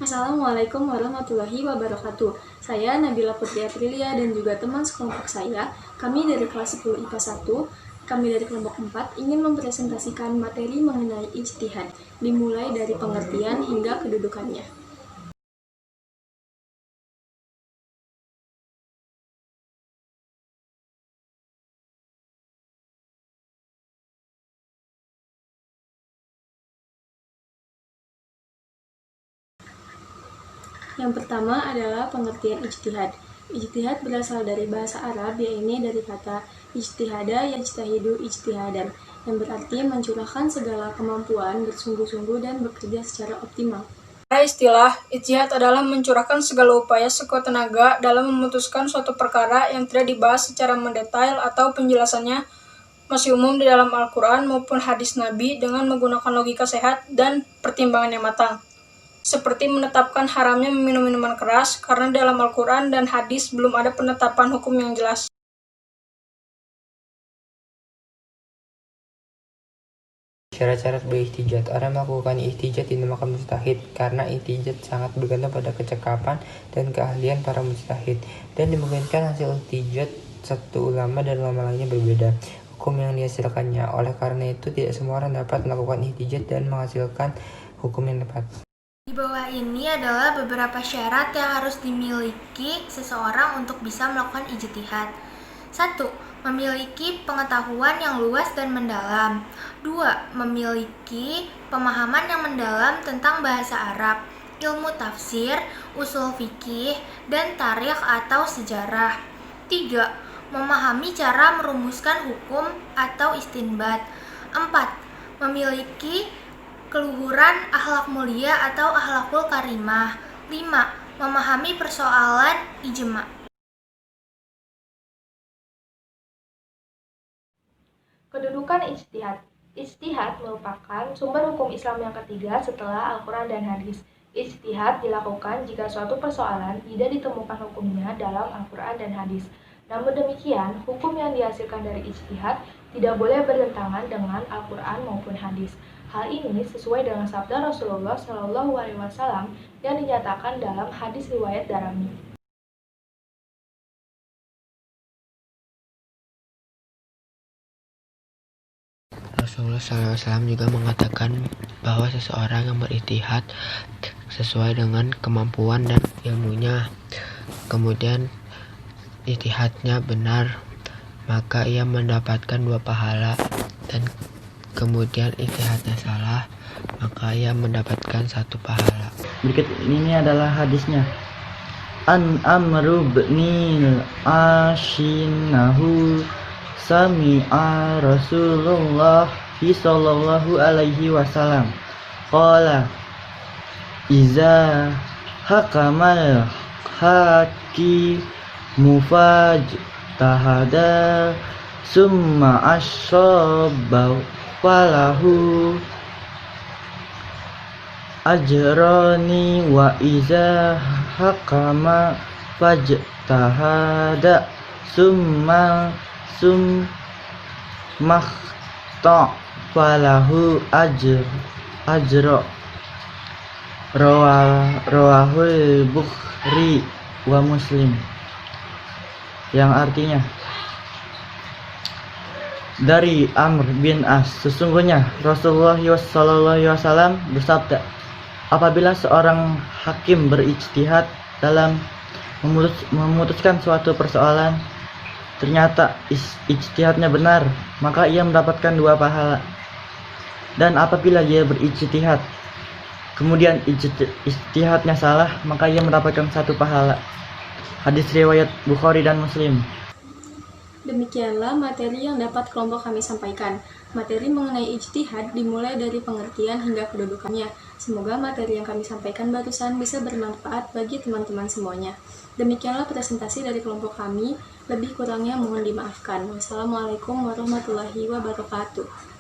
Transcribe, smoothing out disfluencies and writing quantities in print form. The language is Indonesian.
Assalamualaikum warahmatullahi wabarakatuh. Saya Nabila Putri Aprilia dan juga teman sekelompok saya, kami dari kelas 10 IPA 1, kami dari kelompok 4 ingin mempresentasikan materi mengenai ijtihad, dimulai dari pengertian hingga kedudukannya. Yang pertama adalah pengertian ijtihad. Ijtihad berasal dari bahasa Arab, yaitu dari kata ijtihada yajtahidu ijtihadan, yang berarti mencurahkan segala kemampuan, bersungguh-sungguh dan bekerja secara optimal. Istilah ijtihad adalah mencurahkan segala upaya sekuat tenaga dalam memutuskan suatu perkara yang tidak dibahas secara mendetail atau penjelasannya masih umum di dalam Al-Quran maupun hadis Nabi dengan menggunakan logika sehat dan pertimbangan yang matang. Seperti menetapkan haramnya meminum minuman keras karena dalam Al-Quran dan hadis belum ada penetapan hukum yang jelas. Syarat-syarat berihtijat. Orang melakukan ihtijat dinamakan mujtahid karena ihtijat sangat bergantung pada kecakapan dan keahlian para mujtahid, dan dimungkinkan hasil ihtijat satu ulama dan ulama lainnya berbeda hukum yang dihasilkannya. Oleh karena itu, tidak semua orang dapat melakukan ihtijat dan menghasilkan hukum yang tepat. Di bawah ini adalah beberapa syarat yang harus dimiliki seseorang untuk bisa melakukan ijtihad. 1. Memiliki pengetahuan yang luas dan mendalam. 2. Memiliki pemahaman yang mendalam tentang bahasa Arab, ilmu tafsir, usul fikih, dan tarikh atau sejarah. 3. Memahami cara merumuskan hukum atau istinbat. 4. Memiliki keluhuran akhlak mulia atau akhlakul karimah. 5. Memahami persoalan ijma'. Kedudukan ijtihad. Ijtihad merupakan sumber hukum Islam yang ketiga setelah Al-Quran dan hadis. Ijtihad dilakukan jika suatu persoalan tidak ditemukan hukumnya dalam Al-Quran dan hadis. Namun demikian, hukum yang dihasilkan dari ijtihad tidak boleh bertentangan dengan Al-Quran maupun hadis. Hal ini sesuai dengan sabda Rasulullah SAW yang dinyatakan dalam hadis riwayat Darimi. Rasulullah SAW juga mengatakan bahwa seseorang yang berijtihad sesuai dengan kemampuan dan ilmunya, kemudian ijtihadnya benar, maka ia mendapatkan 2 pahala, dan kemudian ijtihadnya salah, maka ia mendapatkan 1 pahala. Berikut ini adalah hadisnya. An Amru bin Ashinahu sami'a Rasulullah sallallahu alaihi wasallam qala iza hakamal haki mufajtahada summa asyabba falahu ajrani wa iza hakama fajtahada summa makhta falahu ajro rawahul Bukhari wa Muslim, yang artinya dari Amr bin As, sesungguhnya Rasulullah SAW bersabda, apabila seorang hakim berijtihad dalam memutuskan suatu persoalan, ternyata ijtihadnya benar, maka ia mendapatkan 2 pahala. Dan apabila ia berijtihad kemudian ijtihadnya salah, maka ia mendapatkan 1 pahala. Hadis riwayat Bukhari dan Muslim. Demikianlah materi yang dapat kelompok kami sampaikan. Materi mengenai ijtihad dimulai dari pengertian hingga kedudukannya. Semoga materi yang kami sampaikan barusan bisa bermanfaat bagi teman-teman semuanya. Demikianlah presentasi dari kelompok kami. Lebih kurangnya mohon dimaafkan. Wassalamualaikum warahmatullahi wabarakatuh.